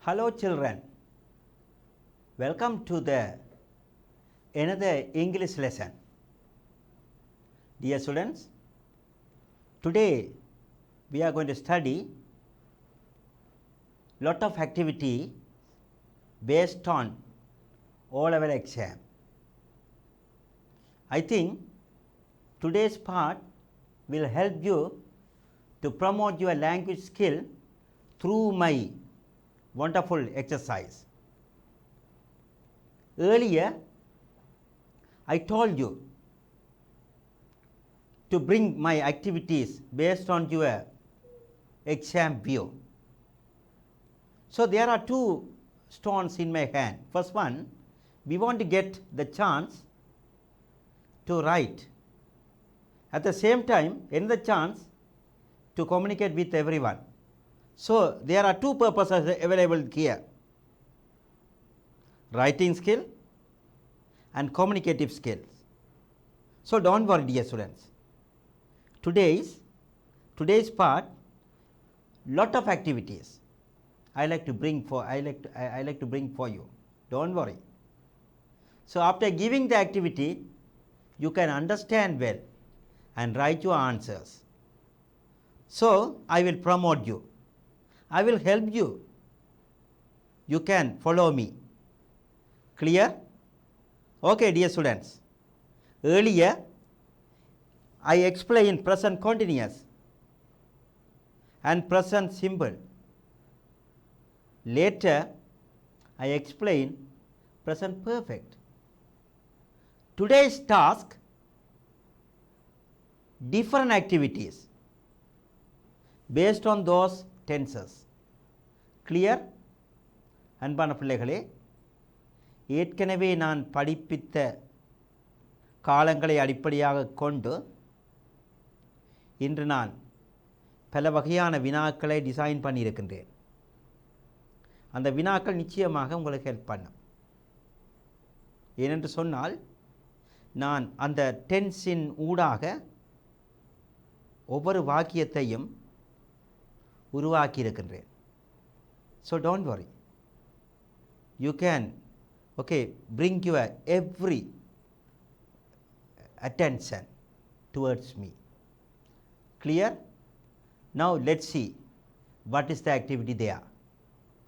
Hello children, welcome to the another English lesson. Dear students, today we are going to study lot of activity based on O-level exam. I think today's part will help you to promote your language skill through my wonderful exercise. Earlier, I told you to bring my activities based on your exam view. So, there are two stones in my hand. First one, we want to get the chance to write. At the same time, another chance to communicate with everyone. So, there are two purposes available here: writing skill and communicative skills. So, do not worry dear students, today's part lot of activities I like to bring for you. Do not worry. So, after giving the activity, you can understand well and write your answers. So, I will promote you. I will help you. You can follow me. Clear? Okay, dear students. Earlier, I explained present continuous and present simple. Later, I explained present perfect. Today's task, different activities based on those tenses. Clear? அன்பான பிள்ளைகளே, ஏற்கனவே நான் படிப்பித்த காலங்களை அடிப்படையாக கொண்டு இன்று நான் பல வகையான வினாக்களை டிசைன் பண்ணியிருக்கின்றேன். அந்த வினாக்கள் நிச்சயமாக உங்களுக்கு ஹெல்ப் பண்ணும். ஏனென்று சொன்னால், நான் அந்த டென்ஸின் ஊடாக ஒவ்வொரு வாக்கியத்தையும் உருவாக்கி இருக்கின்றேன். So, do not worry. You can bring your every attention towards me. Clear? Now, let us see what is the activity there.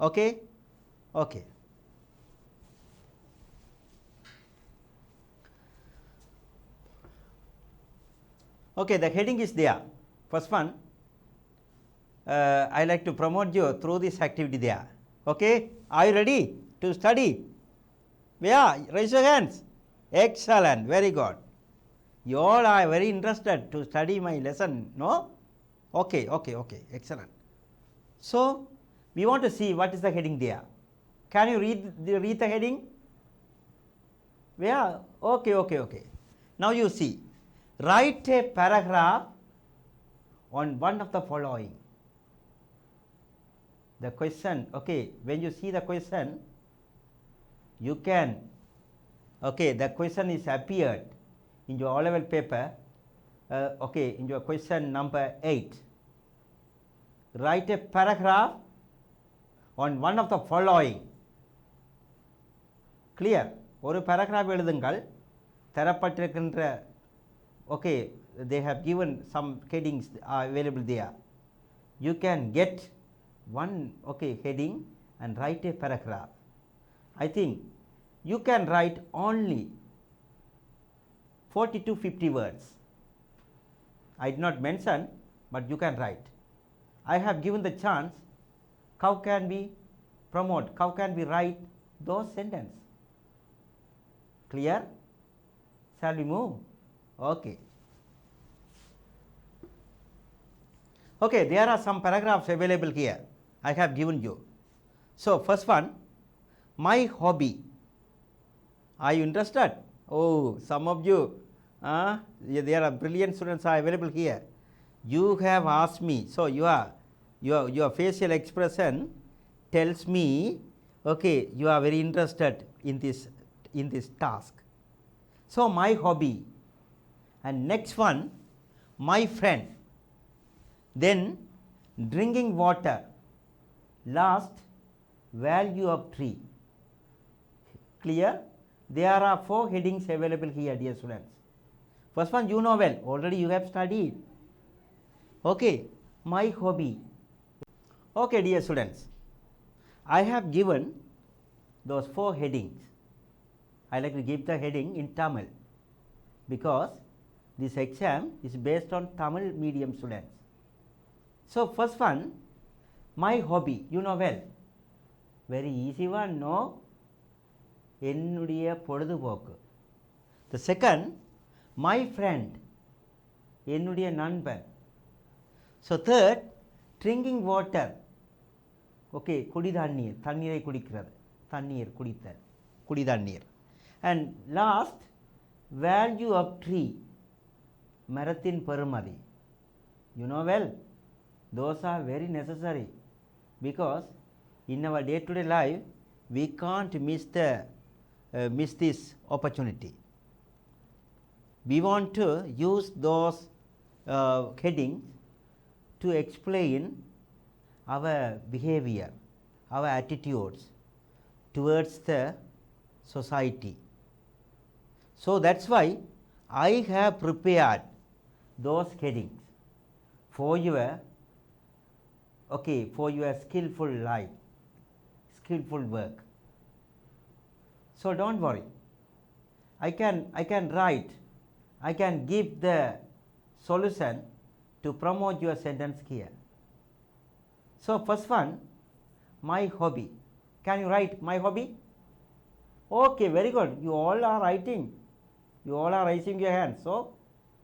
Okay? Okay. Okay, the heading is there. First one, I like to promote you through this activity there. Okay? Are you ready to study? Yeah, raise your hands. Excellent, very good. You all are very interested to study my lesson, no? Okay, excellent. So, we want to see what is the heading there. Can you read the heading? Yeah, okay. Now you see, write a paragraph on one of the following. The question, when you see the question, you can, the question is appeared in your O-level paper, in your question number 8. Write a paragraph on one of the following. Clear? ஒரு paragraph எழுதுங்கள். தரப்பட்டிருக்கின்ற they have given some headings are available there. You can get one heading and write a paragraph. I think you can write only 40 to 50 words. I did not mention, but you can write. I have given the chance. How can we promote? How can we write those sentences? Clear? Shall we move? Okay, there are some paragraphs available here. I have given you. So, first one, my hobby. Are you interested? Oh, some of you, there are brilliant students are available here. You have asked me, so your facial expression tells me, you are very interested in this task. So, my hobby. And next one, my friend. Then drinking water. Last, value of tree. Clear? There are 4 headings available here, dear students. First one you know well, already you have studied. Okay, my hobby. Okay, dear students, I have given those 4 headings. I like to give the heading in Tamil because this exam is based on Tamil medium students. So first one, my hobby, you know well. Very easy one, no? என்னுடைய பொழுதுபோக்கு. The second, my friend, என்னுடைய நண்பன். So third, drinking water. Okay, குடிதண்ணீர், தண்ணீரை குடிக்கிறது, தண்ணீர் குடித்தல், குடிதண்ணீர். And last, value of tree, மரத்தின் பெறுமதி. You know well, those are very necessary because in our day-to-day life we can't miss this opportunity. We want to use those headings to explain our behavior, our attitudes towards the society. So that's why I have prepared those headings for your for your skillful life, skillful work. So don't worry, I can write, I can give the solution to promote your sentence here. So first one, my hobby. Can you write my hobby? Okay, very good. You all are writing. You all are raising your hands. So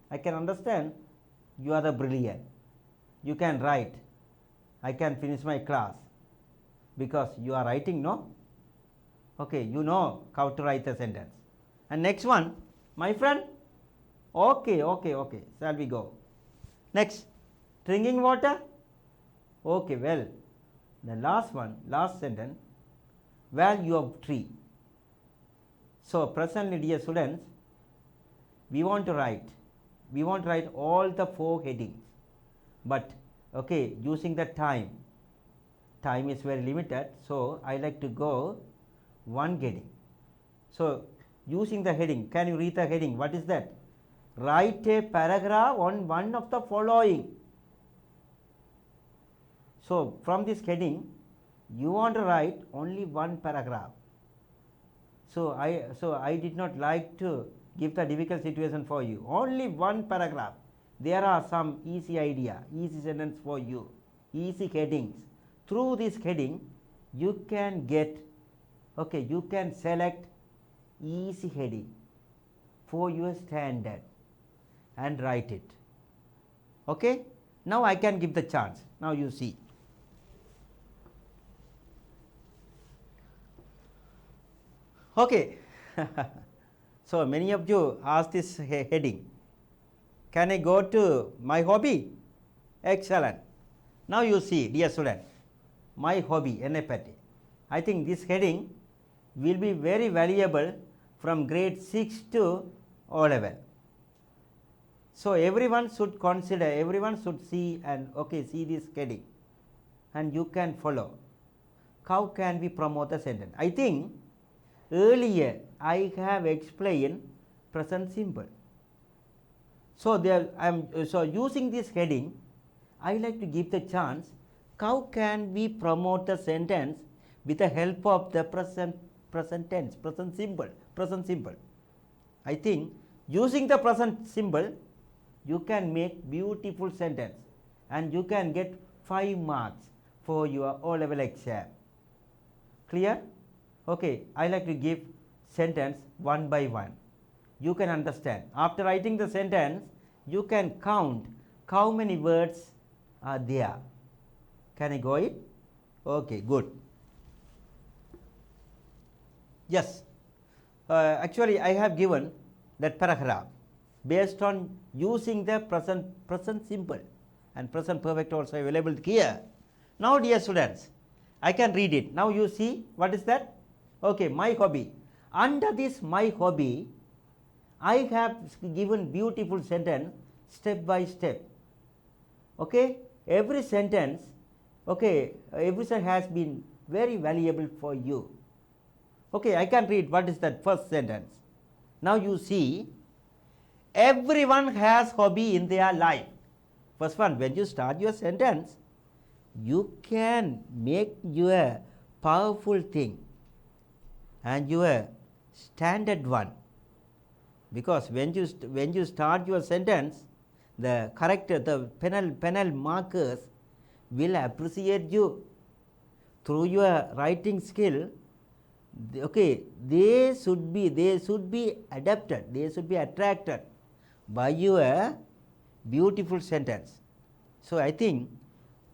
I can understand you are the brilliant. You can write. I can finish my class because you are writing, no? Okay, you know how to write a sentence. And next one, my friend. Okay. Shall we go? Next, drinking water. Okay, well, the last one, last sentence, value of tree. So presently, dear students, we want to write all the 4 headings, but okay, using the time is very limited, so I like to go one heading. So using the heading, can you read the heading? What is that? Write a paragraph on one of the following. So from this heading you want to write only one paragraph. So I did not like to give the difficult situation for you. Only one paragraph. There are some easy idea, easy sentence for you, easy headings. Through this heading you can get, you can select easy heading for your standard and write it. Okay, now I can give the chance. Now you see. Okay. So many of you asked this heading. Can I go to my hobby? Excellent. Now you see, dear student, my hobby, NFAT. I think this heading will be very valuable from grade 6 to O level. So everyone should consider, everyone should see and see this heading, and you can follow. How can we promote the sentence? I think earlier I have explained present simple. So so using this heading, I like to give the chance. How can we promote the sentence with the help of the present tense, present simple? I think using the present simple, you can make beautiful sentence, and you can get 5 marks for your O level exam. Clear? Okay, I like to give sentence one by one. You can understand. After writing the sentence, you can count how many words are there. Can I go it? Okay, good. Yes, actually I have given that paragraph based on using the present simple and present perfect also available here. Now dear students, I can read it. Now you see what is that? Okay, my hobby. Under this my hobby, I have given beautiful sentence step by step. Okay, every sentence, every sentence has been very valuable for you. Okay, I can read what is that first sentence. Now you see, everyone has hobby in their life. First one, when you start your sentence, you can make your powerful thing and your standard one, because when you start your sentence, the corrector, the panel markers will appreciate you through your writing skill. Okay, they should be adapted, they should be attracted by your beautiful sentence. So I think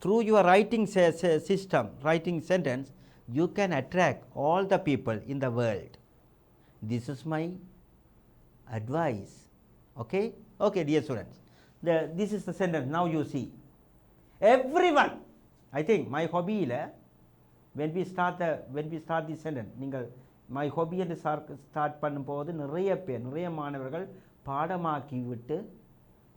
through your writing system, writing sentence, you can attract all the people in the world. This is my advice. Okay, dear students, this is the sentence. Now you see, everyone. I think my hobby when we start this sentence, நீங்கள் my hobby என்று start பண்ணும்போது நிறைய மாணவர்கள் பாடமாக்கி விட்டு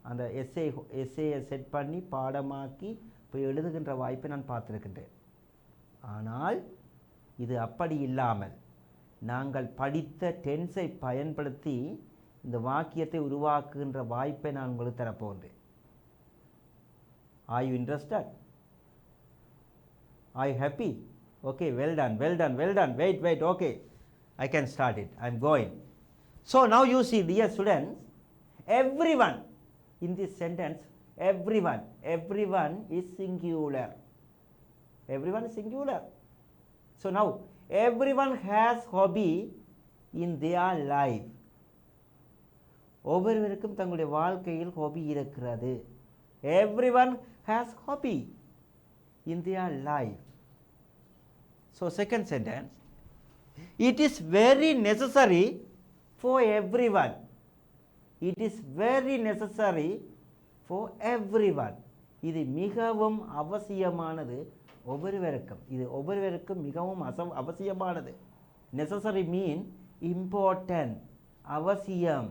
அந்த எஸ்ஏயை set பண்ணி பாடமாக்கி போய் எழுதுகின்ற வாய்ப்பை நான் பார்த்துருக்கின்றேன். ஆனால் இது அப்படி இல்லாமல் நாங்கள் படித்த டென்ஸை பயன்படுத்தி இந்த வாக்கியத்தை உருவாக்குகின்ற வாய்ப்பை நான் உங்களுக்கு தரப்போகிறேன். Are you interested? Are you happy? Okay, well done. Wait, okay, I can start it. I am going. So now you see, dear students, everyone in this sentence, everyone is singular. Everyone is singular. So now everyone has hobby in their life. ஒவ்வொருவருக்கும் தங்களுடைய வாழ்க்கையில் hobby இருக்கிறது. Everyone has hobby in their life. So second sentence, it is very necessary for everyone. It is very necessary for everyone. இது மிகவும் அவசியமானது ஒவ்வொருவருக்கும். இது ஒவ்வொருவருக்கும் மிகவும் அவசியமானது. Necessary mean important, அவசியம்.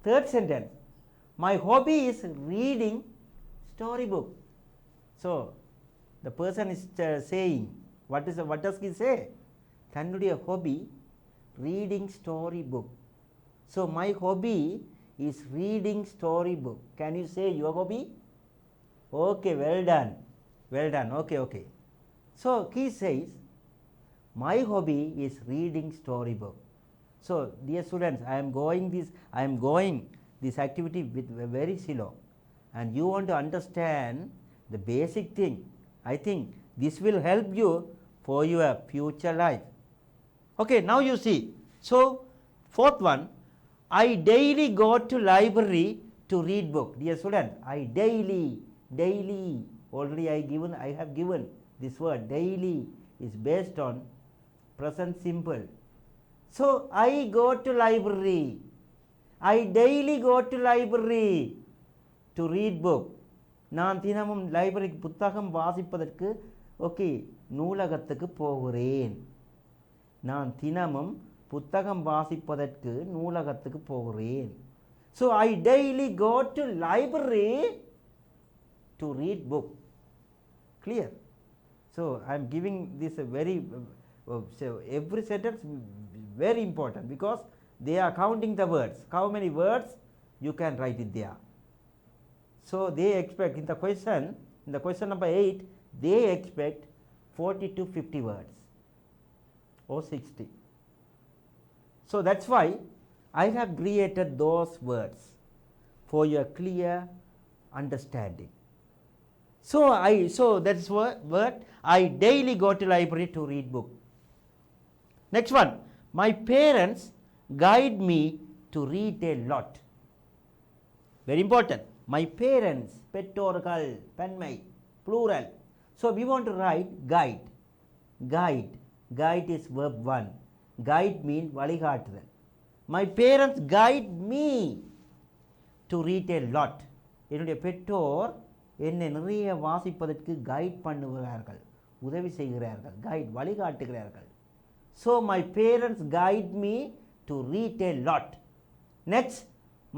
Third sentence, my hobby is reading storybook. So the person is saying, what does he say? தன்னுடைய hobby reading storybook. So my hobby is reading storybook. Can you say your hobby? Okay, well done. Okay. So he says, my hobby is reading storybook. So dear students, I am going this activity with very slow, and you want to understand the basic thing. I think this will help you for your future life. Okay, now you see. So fourth one, I daily go to library to read book. Dear student, I daily already I have given this word daily is based on present simple. So I go to library. I daily go to library to read book. நான் தினமும் லைப்ரரிக்கு புத்தகம் வாசிப்பதற்கு நூலகத்துக்கு போகிறேன். நான் தினமும் புத்தகம் வாசிப்பதற்கு நூலகத்துக்கு போகிறேன். So I daily go to library to read book. Clear? So I am giving this a very so every sentence very important, because they are counting the words. How many words you can write it there. So they expect in the question number 8, they expect 40 to 50 words or 60. So that's why I have created those words for your clear understanding. So that's word I daily go to library to read book. Next one, my parents guide me to read a lot. Very important. My parents, பெற்றோர்கள், பன்மை, plural. So we want to write guide is verb 1. Guide means வழிகாட்டுதல். My parents guide me to read a lot. என்னுடைய பெற்றோர் என்னை நிறைய வாசிப்பதற்கு guide பண்ணுகிறார்கள், உதவி செய்கிறார்கள். Guide வழிகாட்டுகிறார்கள். So my parents guide me to read a lot. Next,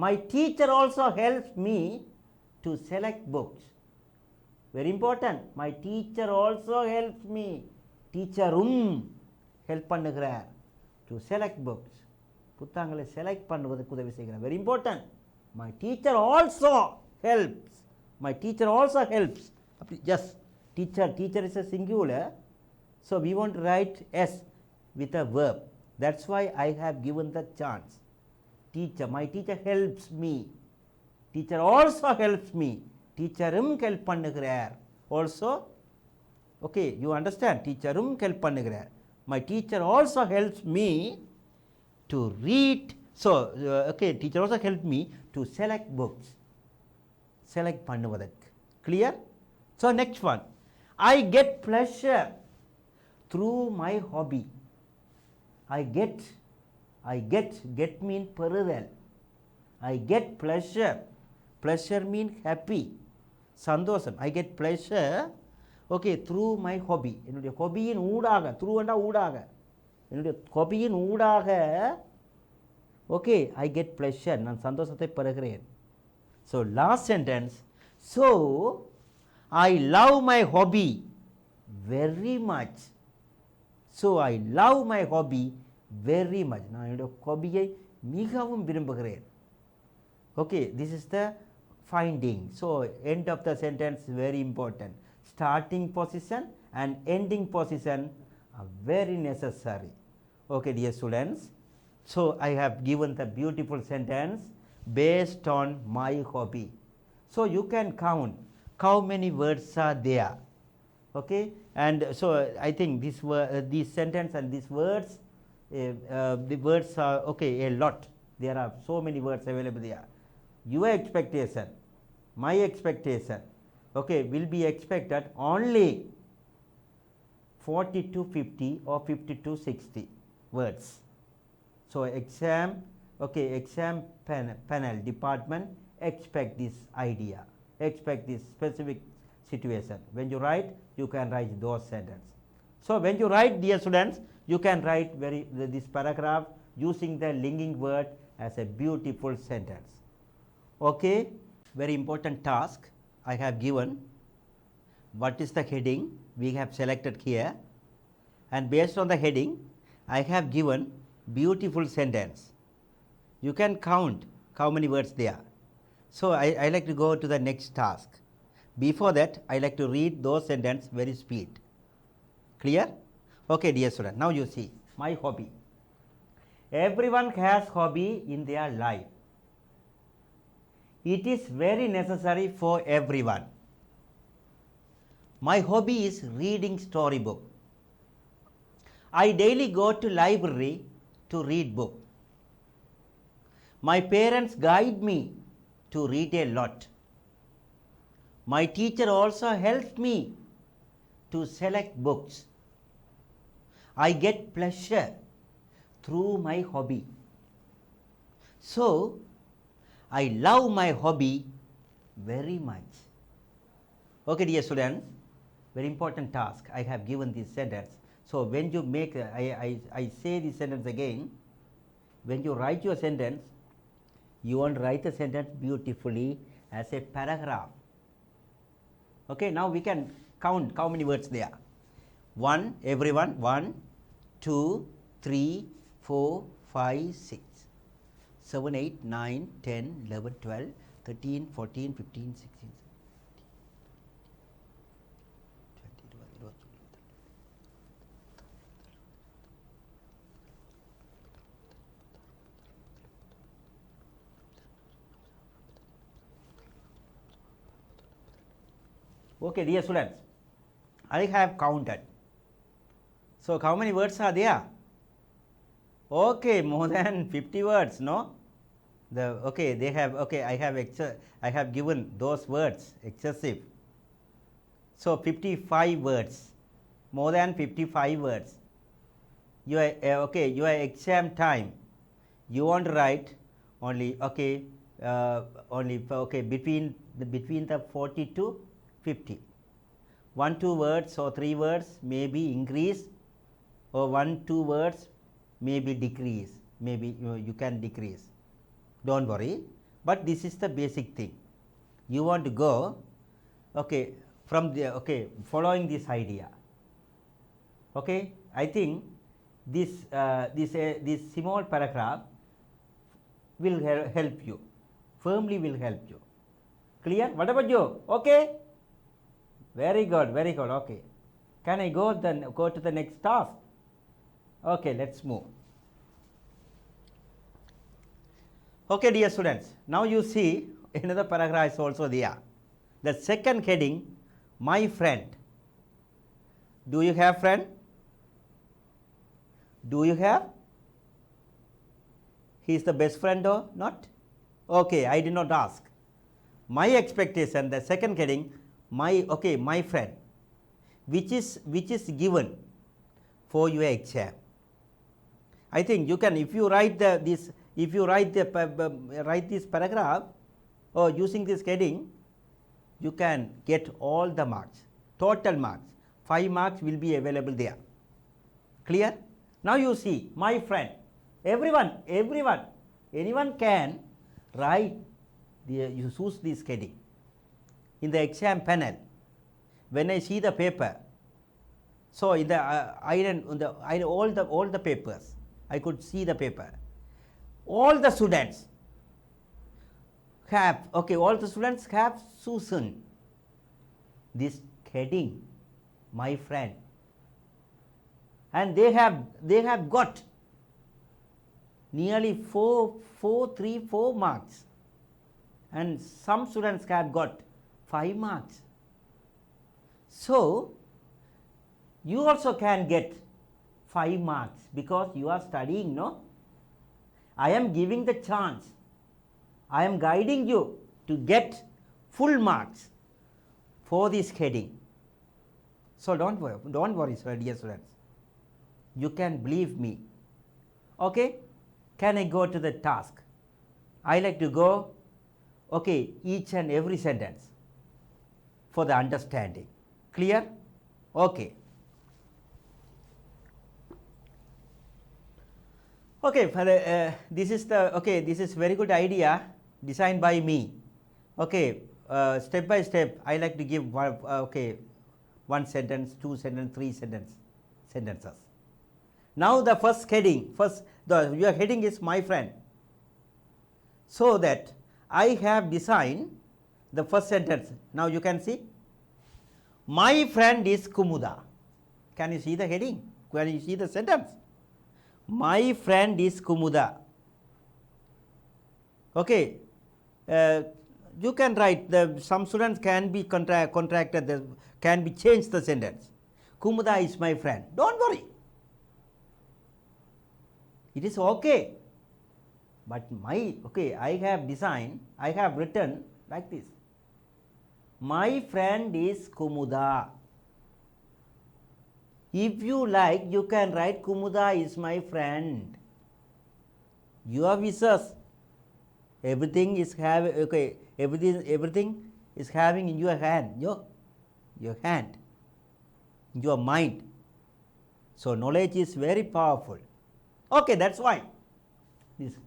my teacher also helps me to select books. Very important. My teacher also helps me. டீச்சரும் help பண்ணுகிறார் to select books, புத்தகங்களை select பண்ணுவதற்கு உதவி செய்கிறார். Very important. My teacher also helps, my teacher also helps. அப்படி just teacher, teacher is a singular, so we want to write s with a verb. That's why I have given the chance. Teacher, my teacher helps me, teacher also helps me, டீச்சரும் help பண்ணுகிறார். also okay, you understand, டீச்சரும் help பண்ணுகிறார். my teacher also helps me to read, so okay, teacher also helped me to select books, select பண்ணுவதற்கு. clear? so next one, I get pleasure through my hobby. I get mean பெறுதல். I get pleasure, pleasure mean happy, சந்தோஷம். I get pleasure okay through my hobby, என்னுடைய ஹாபியின் ஊடாக, through என்றால் ஊடாக, என்னுடைய ஹாபியின் ஊடாக okay I get pleasure, நான் சந்தோஷத்தை பெறுகிறேன். so last sentence, so I love my hobby very much, so I love my hobby very much, நான் என்னுடைய ஹாபியை மிகவும் விரும்புகிறேன். okay, this is the finding. so end of the sentence very important. Starting position and ending position are very necessary. okay dear students, so I have given the beautiful sentence based on my hobby. so you can count how many words are there. okay, and so I think this sentence and these words, the words are okay a lot. there are so many words available there. your expectation, my expectation, okay, will be expected only 40 to 50 or 50 to 60 words. so exam, okay, exam panel department expect this idea, expect this specific situation. when you write, you can write those sentences. so when you write, dear students, you can write this paragraph using the linking word as a beautiful sentence. okay, very important task I have given. what is the heading we have selected here, and based on the heading I have given beautiful sentence. you can count how many words there. so I like to go to the next task. before that I like to read those sentences very speed. clear? okay dear student, now you see my hobby. everyone has hobby in their life. it is very necessary for everyone. my hobby is reading storybook. I daily go to library to read book. my parents guide me to read a lot. my teacher also helps me to select books. I get pleasure through my hobby. so I love my hobby very much. okay dear students, very important task I have given this sentence. so when you make I say this sentence again, when you write your sentence, you want to write the sentence beautifully as a paragraph. okay, now we can count how many words there. 1, everyone, 1, 2, 3, 4, 5, 6, 7, 8, 9, 10, 11, 12, 13, 14, 15, 16, 17, 20, 21, 22, 23, 24, 25, 26, 27, 28, 29, 30. okay dear students, I have counted. so how many words are there? okay, more than 50 words, no? okay, they have, okay, I have given those words excessive. so 55 words, more than 55 words. Your okay, your exam time, you want to write only okay, only okay between the 40 to 50. 1-2 words or 3 words may be increase, or 1-2 words may be decrease, maybe you can decrease. don't worry, but this is the basic thing. you want to go okay from the okay following this idea. Okay, I think this small paragraph will help you, firmly will help you. Clear? What about you? Okay? Very good, very good. Okay. Can I go to the next task? Okay, let's move. Okay, dear students, now you see another paragraph is also there. The second heading, my friend. Do you have friend? Do you have? He is the best friend or not? Okay, I did not ask. My expectation, the second heading, my friend, which is given for your exam. I think you can, if you write this paragraph or using this heading, you can get all the marks, total marks. 5 marks will be available there. Clear? Now you see, my friend, anyone can write, you choose this heading. In the exam panel, when I see the paper, so in the all the papers, I could see the paper. All the students have, chosen this heading, my friend, and they have got nearly 4 marks, and some students have got 5 marks. So you also can get 5 marks because you are studying, no? I am giving the chance, I am guiding you to get full marks for this heading. So don't worry, dear students. You can believe me. Okay? Can I go to the task? I like to go, each and every sentence for the understanding. Clear? Okay. Okay, this is very good idea designed by me. Okay, step by step, I like to give one sentence, 2 sentence, 3 sentences. Now the first heading, your heading is my friend. So that I have designed the first sentence. Now you can see, my friend is Kumuda. Can you see the heading? Can you see the sentence? My friend is Kumuda. Okay, you can write, some students can be contracted, can be changed the sentence. Kumuda is my friend. Don't worry. It is okay. But I have designed, I have written like this. My friend is Kumuda. If you like, you can write Kumuda is my friend. Your wishes. Everything is everything is having in your hand, your hand, your mind. So knowledge is very powerful. Okay, that's why this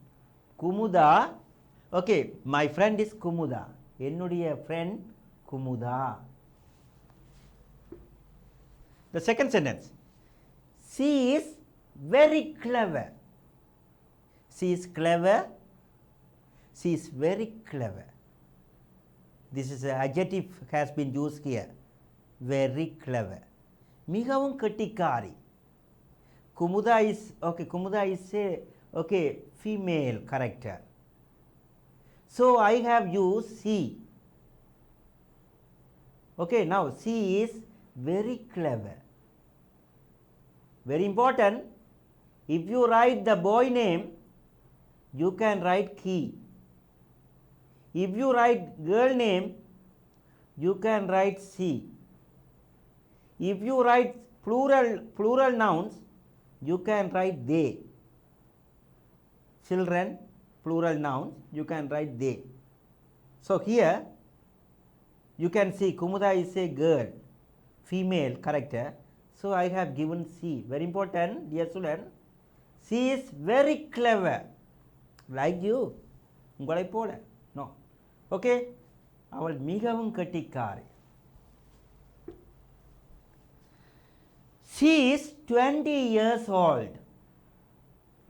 Kumuda. Okay, my friend is Kumuda. Ennudiya friend Kumuda. The second sentence, she is very clever. She is clever. She is very clever. This is an adjective has been used here. Very clever. Migavum kettikari. Kumuda is a female character. So I have used she. Okay, now she is very clever. Very important. If you write the boy name, you can write Ki. If you write girl name, you can write she. If you write plural nouns, you can write they. Children, plural nouns, you can write they. So here you can see Kumuda is a girl, female character. So I have given she. Very important, dear student. She is very clever. Like you. No. Okay. அவள் மிகவும் கெட்டிக்காரி. she is 20 years old.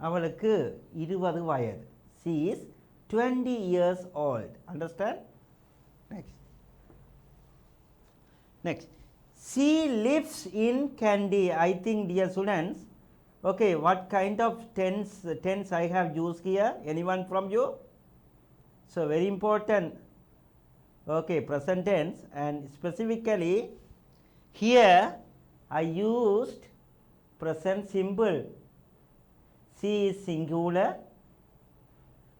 அவளுக்கு 20 வயது. She is 20 years old. Understand? Next. She lives in Kandy. I think, dear students, okay, what kind of tense I have used here? Anyone from you? So very important. Okay, present tense, and specifically here I used present simple. She is singular.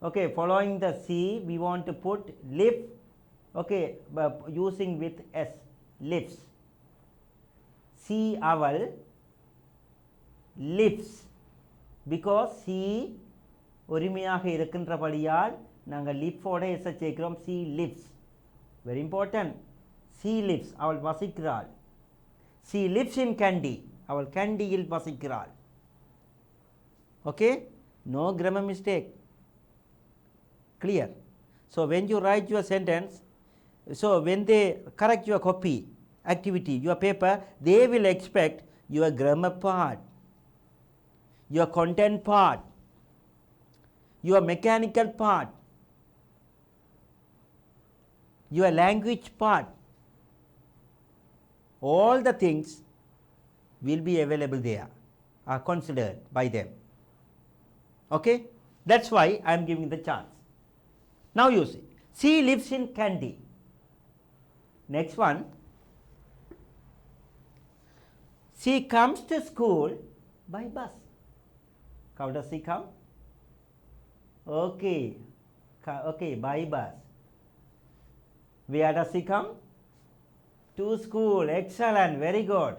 Okay, following the she we want to put live. Okay, using with s, lives. She aval lives because she ஒருமையாக இருக்கின்றபடியால் நாங்கள் லிஃபோட S சேர்க்கிறோம். she lives. Very important. she lives, அவள் வசிக்கிறாள். she lives in Kandy, அவள் கண்டியில் வசிக்கிறாள். Okay, no grammar mistake. Clear? So when you write your sentence, so when they correct your copy activity, your paper, they will expect your grammar part, your content part, your mechanical part, your language part. All the things will be available there, are considered by them. Okay, that's why I am giving the chance. Now you see, she lives in Kandy. Next one, she comes to school by bus. How does she come? Okay, okay, by bus. Where does she come? To school. Excellent, very good.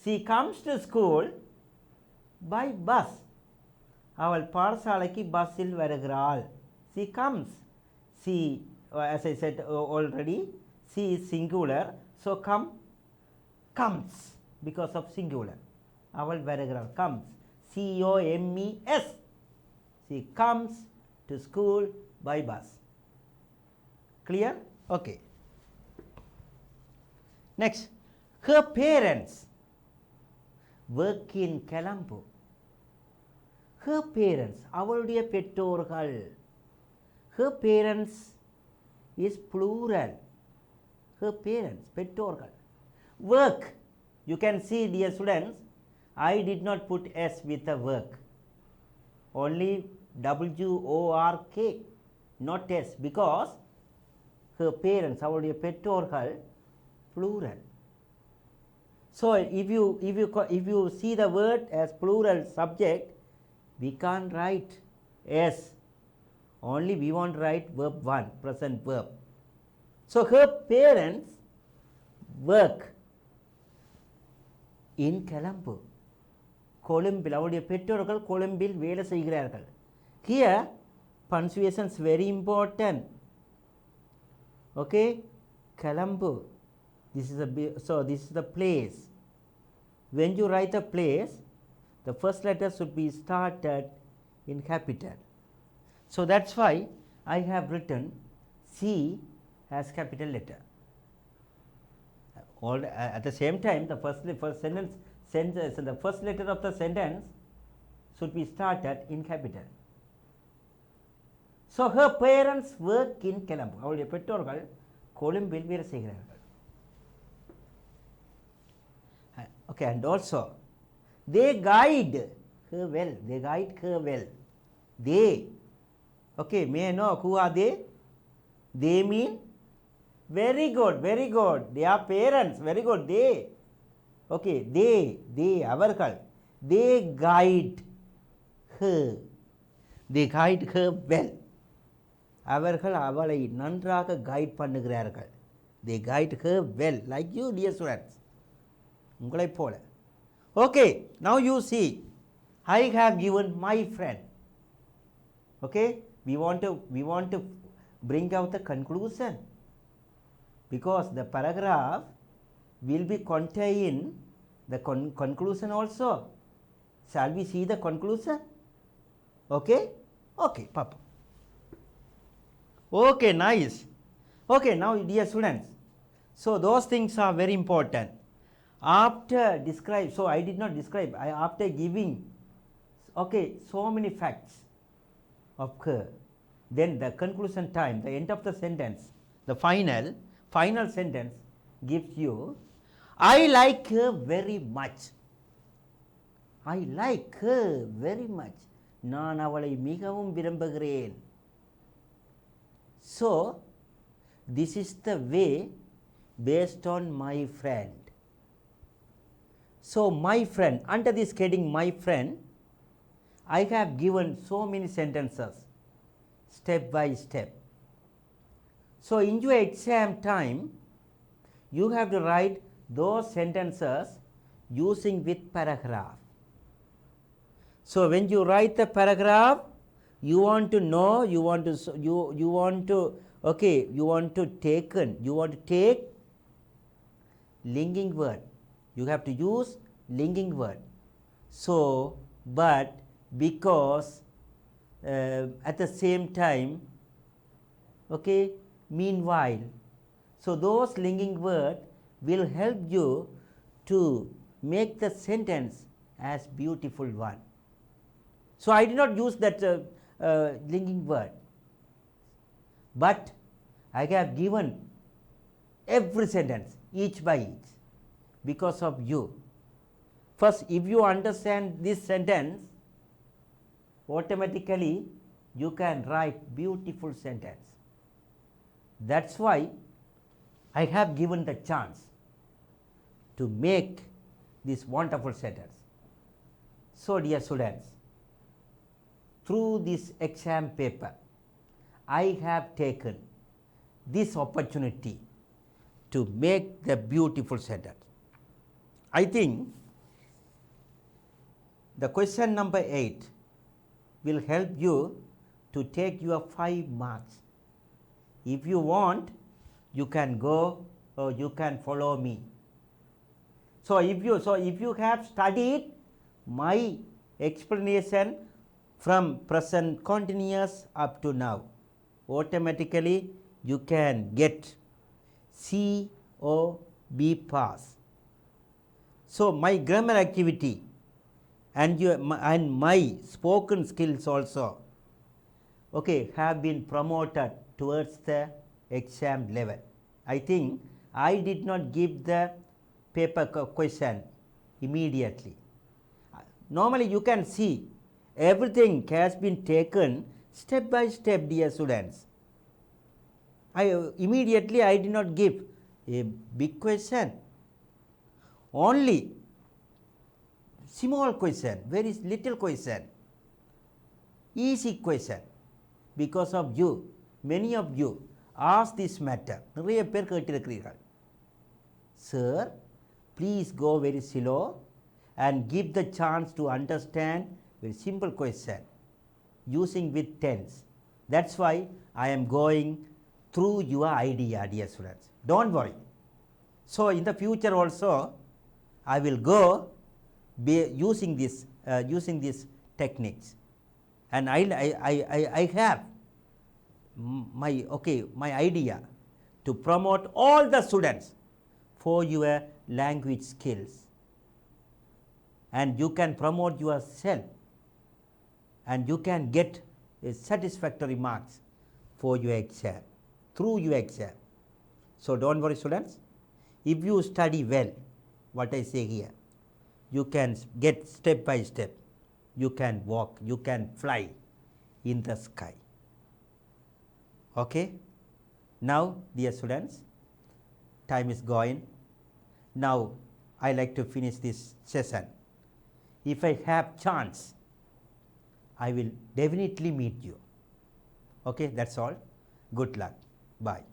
She comes to school by bus. அவள் பாடசாலைக்கு பஸ்ஸில் வருகிறாள். She comes. She, as I said already, she is singular. So comes because of singular. அவள் வருகிறாள், comes. C-O-M-E-S. She comes to school by bus. Clear? Okay. Next, her parents work in Colombo. Her parents, அவளுடைய பெற்றோர்கள். Her parents is plural. Her parents, பெற்றோர்கள். Work, you can see, dear students, I did not put s with the work, only W-O-R-K, not s, because her parents, அவளுடைய பெற்றோர்கள், plural. So if you see the word as plural subject, we can't write s, only we want to write verb 1, present verb. So her parents work in Colombo. கொழும்பில், அவருடைய பெற்றோர்கள் கொழும்பில் வேலை செய்கிறார்கள். Here punctuation is very important. Okay, Colombo, this is the place. When you write a place, the first letter should be started in capital. So that's why I have written C as capital letter. At the same time, the first sentence, the first letter of the sentence should be started in capital. So her parents work in Colombo. அவளுடைய பெற்றோர்கள் கொழும்பில் வேலை செய்கிறார்கள். Okay, and also they guide her well. They guide her well. They. Okay, may I know who are they? They mean very good, very good. They are parents. Very good. They. Okay, they அவர்கள். They guide her. They guide her well. அவர்கள் அவளை நன்றாக guide பண்ணுகிறார்கள். They guide her well, like you, dear students. உங்களைப் போல. Okay, now you see, I have given my friend. Okay, we want to bring out the conclusion, because the paragraph will be contain the conclusion also. Shall we see the conclusion? Okay, okay, Papa. Okay, nice. Okay, now dear students, so those things are very important. After describe, so I did not describe, after giving, okay, so many facts of her, then the conclusion time, the end of the sentence, the final sentence gives you, I like her very much. I like her very much. நான் அவளை மிகவும் விரும்புகிறேன். So, this is the way based on my friend. So, my friend, under this heading my friend, I have given so many sentences step by step. So, in your exam time, you have to write those sentences using with paragraph. So, when you write the paragraph, you want to know, you want to take linking word. You have to use linking word. So, but because at the same time, okay, meanwhile, so those linking word will help you to make the sentence as beautiful one. So, I did not use that linking word, but I have given every sentence each by each because of you. First, if you understand this sentence, automatically you can write beautiful sentence. That's why I have given the chance to make this wonderful sentence. So, dear students, through this exam paper, I have taken this opportunity to make the beautiful sentence. I think the question number 8 will help you to take your 5 marks. If you want, you can go or you can follow me. So, if you have studied my explanation from present continuous up to now, automatically you can get C or B pass. So, my grammar activity and my spoken skills also, okay, have been promoted towards the exam level. I think I did not give the paper question immediately. Normally you can see everything has been taken step by step, dear students. Immediately I did not give a big question, only small question, very little question, easy question. Because of you, many of you ask this matter. நிறைய பேர் கேட்டிருக்கிறீர்கள், sir, please go very slow and give the chance to understand very simple question using with tense. That's why I am going through your idea, dear students. Don't worry. So, in the future also I will go using these techniques, and I have my idea to promote all the students for your language skills, and you can promote yourself and you can get a satisfactory marks for your exam, through your exam. So, don't worry students, if you study well what I say here, you can get step by step, you can walk, you can fly in the sky. Okay. Now, dear students, time is going. Now, I like to finish this session. If I have chance, I will definitely meet you. Okay, that's all. Good luck. Bye.